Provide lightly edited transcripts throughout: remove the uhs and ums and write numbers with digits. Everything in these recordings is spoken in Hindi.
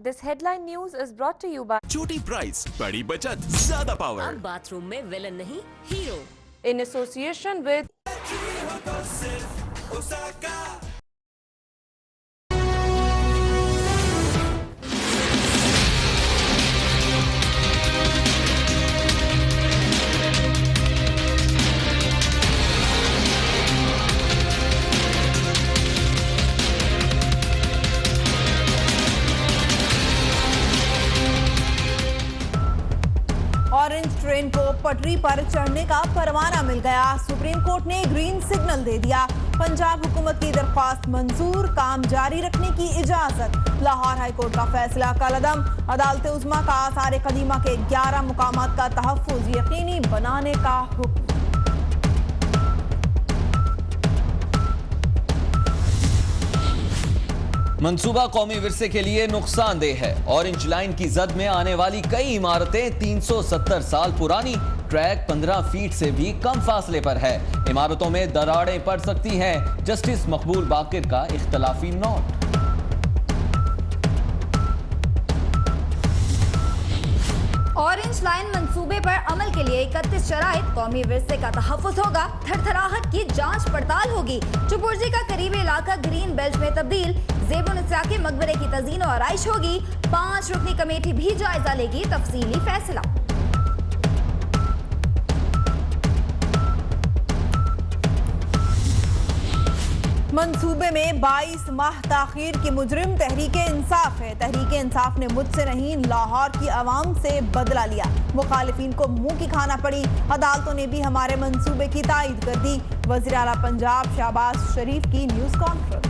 This headline news is brought to you by छोटी प्राइस बड़ी बचत ज्यादा पावर। अब बाथरूम में विलन नहीं hero. in association with orange train को पटरी पर चढ़ने का परवाना मिल गया। सुप्रीम कोर्ट ने ग्रीन सिग्नल दे दिया। पंजाब हुकूमत की दरख्वास्त मंजूर, काम जारी रखने की इजाजत। लाहौर हाईकोर्ट का फैसला कलअदम। अदालत उज़्मा का आसार कदीमा के 11 मुकामात का तहफ़्फ़ुज़ यकीनी बनाने का हुक्म। मंसूबा कौमी विरसे के लिए नुकसानदेह है। ऑरेंज लाइन की जद में आने वाली कई इमारतें 370 साल पुरानी, ट्रैक 15 फीट से भी कम फासले पर है। इमारतों में दरारें पड़ सकती हैं। जस्टिस मकबूल बाकिर का इख्तलाफी नोट। ऑरेंज लाइन मंसूबे पर अमल के लिए 31 शराइत, कौमी विरसे का तहफ़्फ़ुज़ होगा, थरथराहट की जांच पड़ताल होगी। चुपुर्जी का करीबी इलाका ग्रीन बेल्ट में तब्दील, ज़ेब-उन-निसा के मकबरे की तज़ीन और आराइश होगी। 5 रुकनी कमेटी भी जायजा लेगी, तफसीली फैसला। मंसूबे में 22 माह ताखीर की मुजरिम तहरीके इंसाफ है। तहरीके इंसाफ ने मुझसे नहीं, लाहौर की आवाम से बदला लिया। मुखालिफिन को मुंह की खाना पड़ी। अदालतों ने भी हमारे मंसूबे की तायद कर दी। वज़ीर आला पंजाब शहबाज शरीफ की न्यूज़ कॉन्फ्रेंस।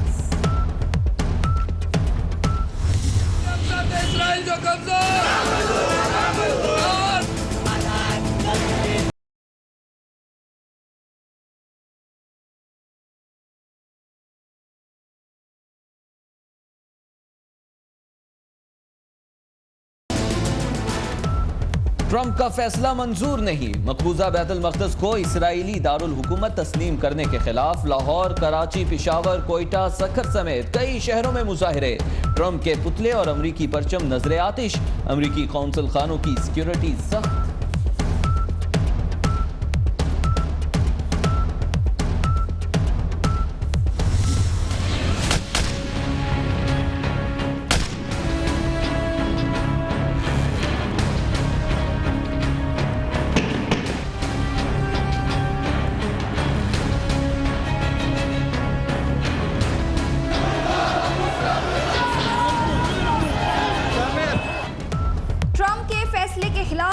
ट्रंप का फैसला मंजूर नहीं। मकबूजा बैतुल मक़दस को इसराइली दारुल हुकूमत तस्लीम करने के खिलाफ लाहौर, कराची, पेशावर, कोयटा, सखर समेत कई शहरों में मुजाहिरे। ट्रंप के पुतले और अमरीकी परचम नजरे आतिश। अमरीकी कौंसल खानों की सिक्योरिटी सख्त।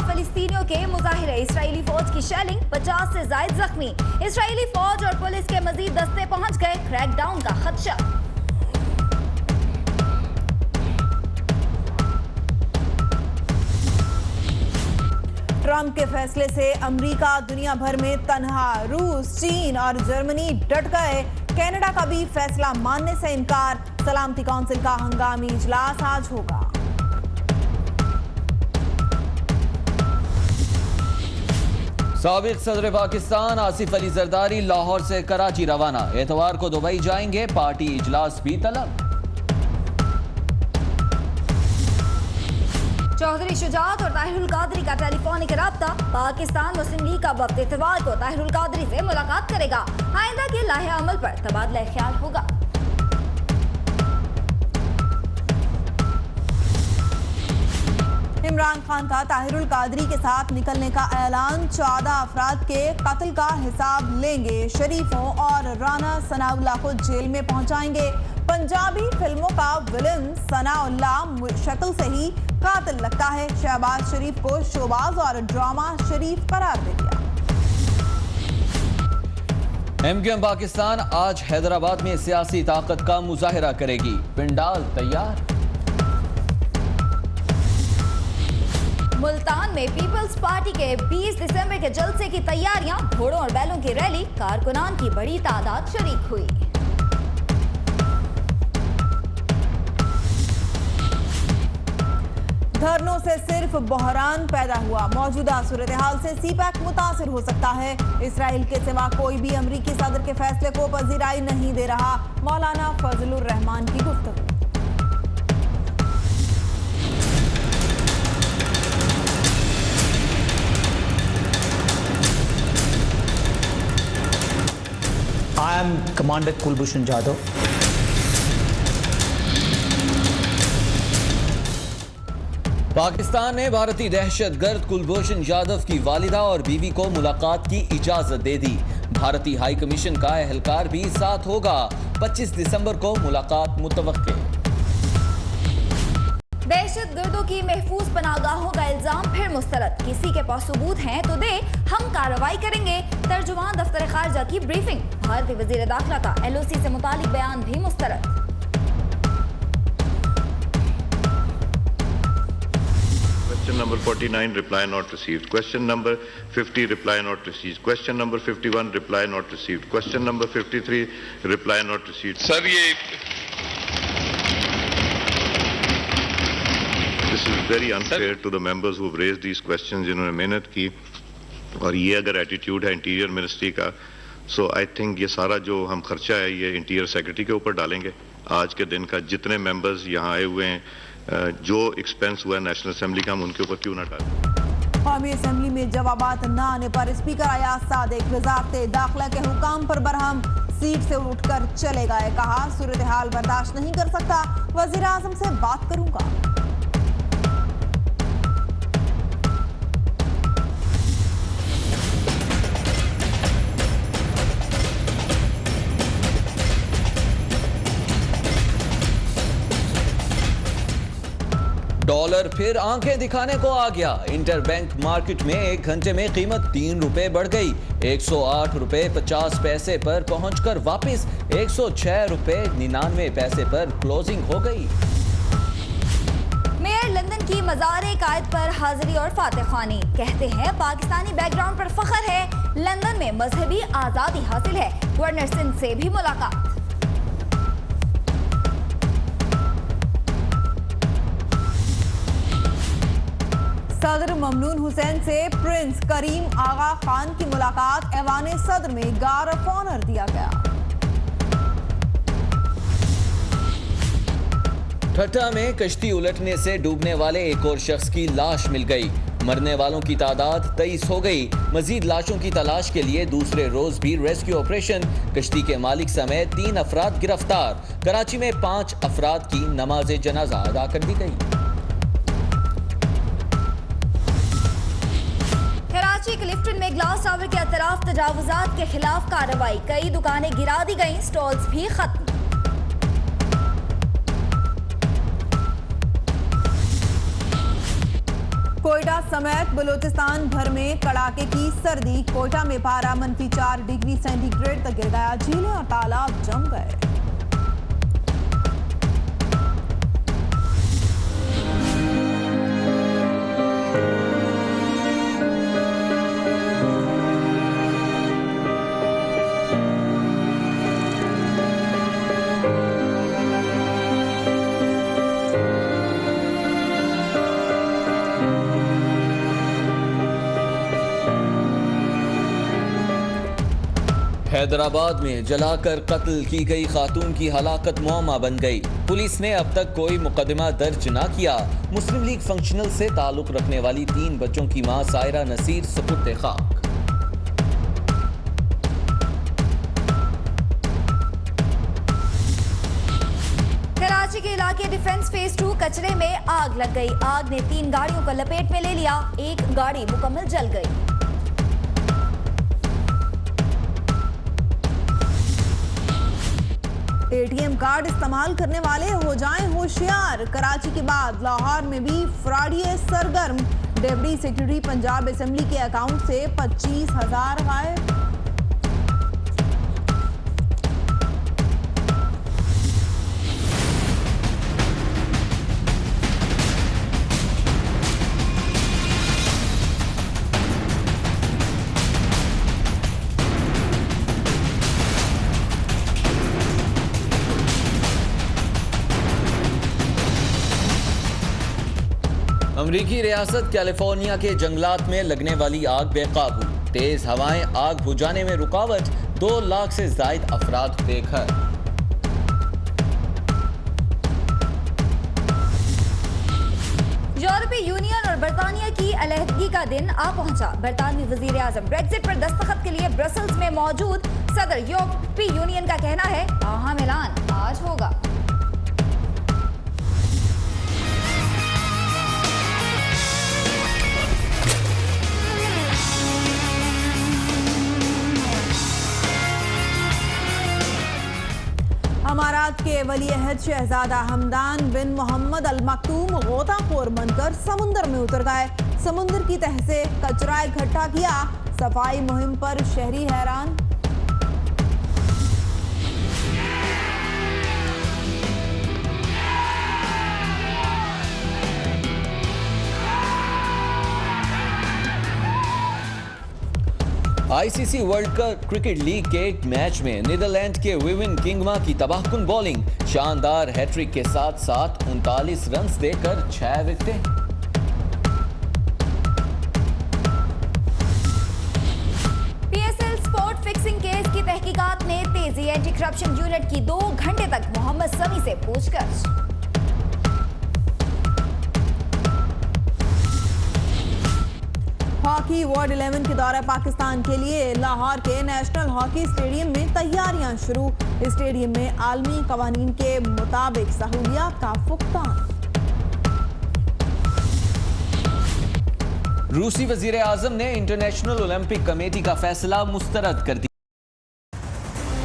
फलस्तीनियों के मुजाहिरे, इसराइली फौज की शेलिंग, 50 से ज्यादा जख्मी। इसराइली फौज और पुलिस के मजीद दस्ते पहुंच गए, क्रैकडाउन का खदशा। ट्रंप के फैसले से अमेरिका दुनिया भर में तन्हा। रूस, चीन और जर्मनी डट गए। कनाडा का भी फैसला मानने से इनकार। सलामती काउंसिल का हंगामी इजलास आज होगा। साबिक सदर पाकिस्तान आसिफ अली जरदारी लाहौर से कराची रवाना। एतवार को दुबई जाएंगे। पार्टी इजलास भी तलब। चौधरी शुजात और ताहिरुल कादरी का टेलीफोनिक राब्ता। पाकिस्तान मुस्लिम लीग का वक्त एतवार को ताहिरुल कादरी से मुलाकात करेगा। आइंदा के लाहे अमल पर तबादला ख्याल होगा। इमरान खान का ताहिरुल कादरी के साथ निकलने का ऐलान। 14 अफराद के कत्ल का हिसाब लेंगे। शरीफों और राना सनाउल्लाह को जेल में पहुंचाएंगे। पंजाबी फिल्मों का विलन सनाउल्लाह शक्ल से ही कातिल लगता है। शहबाज शरीफ को शोबाज और ड्रामा शरीफ करार दे दिया। MQM पाकिस्तान आज हैदराबाद में सियासी ताकत का मुजाहिरा करेगी। पिंडाल तैयार। मुल्तान में पीपल्स पार्टी के 20 दिसंबर के जलसे की तैयारियां। घोड़ों और बैलों की रैली, कारकुनान की बड़ी तादाद शरीक हुई। धरनों से सिर्फ बहरान पैदा हुआ। मौजूदा सूरत हाल से सीपैक मुतासिर हो सकता है। इसराइल के सिवा कोई भी अमरीकी सदर के फैसले को पजीराई नहीं दे रहा। मौलाना फजलुर रहमान की गुफ्तगू। commanded Kulbhushan Jadhav. पाकिस्तान ने भारतीय दहशतगर्द कुलभूषण जाधव की वालिदा और बीवी को मुलाकात की इजाजत दे दी। भारतीय हाई कमीशन का एहलकार भी साथ होगा। 25 दिसंबर को मुलाकात मुतवक्के। दहशतगर्दों की महफूज पनाहगाहों का इल्जाम फिर मुस्तरद। किसी के पास सबूत हैं तो दे, हम कार्रवाई करेंगे। तर्जुमान दफ्तर खारजा की ब्रीफिंग। भारतीय वजीर दाखिला का LOC से मुतालिक बयान भी मुस्तरद। Question number 49, reply not received. Question number 50, reply not received. Question number 51, reply not received. Question number 53, reply not received. Sir ये This is very unfair to the members who have raised these questions. जिन्होंने मेहनत की और ये अगर एटीट्यूड है इंटीरियर मिनिस्ट्री का, so I think ये सारा जो हम खर्चा है ये इंटीरियर सेक्रेटरी के ऊपर डालेंगे। आज के दिन का जितने मेंबर्स यहाँ आए हुए हैं, जो एक्सपेंस हुआ है नेशनल असेंबली का, हम उनके ऊपर क्यों ना डालें। कौमी असेंबली में जवाबात न आने पर स्पीकर अयाज सादिक वजारत दाखिला के हुकाम पर बरहम, सीट से उठकर चले गए। कहा सूरत हाल बर्दाश्त नहीं कर सकता, वजीर आजम से बात करूंगा। डॉलर फिर आंखें दिखाने को आ गया। इंटरबैंक मार्केट में 1 घंटे में कीमत 3 रुपए बढ़ गई। 108 रुपए 50 पैसे पर पहुंचकर वापस 106 रुपए 99 पैसे पर क्लोजिंग हो गई। मेयर लंदन की मज़ार कायद पर हाजिरी और फातह खानी। कहते हैं पाकिस्तानी बैकग्राउंड पर फख्र है, लंदन में मजहबी आजादी हासिल है। गवर्नर सिंध से भी मुलाकात। सदर ममनून हुसैन से प्रिंस करीम आगा खान की मुलाकात। ऐवान सदर में गार्ड ऑफ ऑनर दिया गया। ठट्टा में कश्ती उलटने से डूबने वाले एक और शख्स की लाश मिल गई। मरने वालों की तादाद 23 हो गई। मजीद लाशों की तलाश के लिए दूसरे रोज भी रेस्क्यू ऑपरेशन। कश्ती के मालिक समेत 3 अफराद गिरफ्तार। कराची में 5 अफराद की नमाज जनाजा अदा कर दी गई। कराची क्लिफ्टन में ग्लास टावर के अतराफ तजावुजात के खिलाफ कार्रवाई। कई दुकानें गिरा दी गईं, स्टॉल्स भी खत्म। कोयटा समेत बलूचिस्तान भर में कड़ाके की सर्दी। कोयटा में पारा -4 डिग्री सेंटीग्रेड तक गिर गया। झीलें और तालाब जम गए। हैदराबाद में जलाकर कत्ल की गई खातून की हलाकत मुअम्मा बन गई। पुलिस ने अब तक कोई मुकदमा दर्ज न किया। मुस्लिम लीग फंक्शनल से ताल्लुक रखने वाली 3 बच्चों की मां सायरा नसीर सुपुर्द खाक। कराची के इलाके डिफेंस फेज 2 कचरे में आग लग गई। आग ने 3 गाड़ियों को लपेट में ले लिया। एक गाड़ी मुकम्मल जल गई। ATM कार्ड इस्तेमाल करने वाले हो जाएं होशियार। कराची के बाद लाहौर में भी फ्रॉडिये सरगर्म। डेप्टी सेक्रेटरी पंजाब असेंबली के अकाउंट से 25,000 गायब। अमरीकी रियासत कैलिफोर्निया के जंगलात में लगने वाली आग बेकाबू। तेज हवाएं आग बुझाने में रुकावट। 2 लाख से ज्यादा अफराद बेघर। यूरोपीय यूनियन और बरतानिया की अलहदगी का दिन आ पहुंचा। बरतानवी वजीर आजम ब्रेक्जिट पर दस्तखत के लिए ब्रसल्स में मौजूद। सदर यूरोपीय यूनियन का कहना है अहम ऐलान आज होगा। अमारात के वली अहद शहजादा हमदान बिन मोहम्मद अल मकतूम गोताखोर बनकर समुंदर में उतर गए। समुंदर की तह से कचरा इकट्ठा किया। सफाई मुहिम पर शहरी हैरान। ICC world cup cricket league के एक मैच में नीदरलैंड के विविन किंगमा की तबाहकुन बॉलिंग, शानदार हैट्रिक के साथ साथ 39 रन्स देकर 6 विकेटें। पीएसएल स्पॉट फिक्सिंग केस की तहकीकात में तेजी। एंटी करप्शन यूनिट की 2 घंटे तक मोहम्मद समी से पूछताछ। हॉकी वर्ल्ड 11 के दौरे पाकिस्तान के लिए लाहौर के नेशनल हॉकी स्टेडियम में तैयारियां शुरू। स्टेडियम में आलमी कवानीन के मुताबिक सहूलियात का फुकदान। रूसी वजीर आजम ने इंटरनेशनल ओलंपिक कमेटी का फैसला मुस्तरद कर दिया।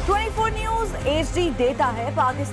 24 न्यूज HD देता है पाकिस्तान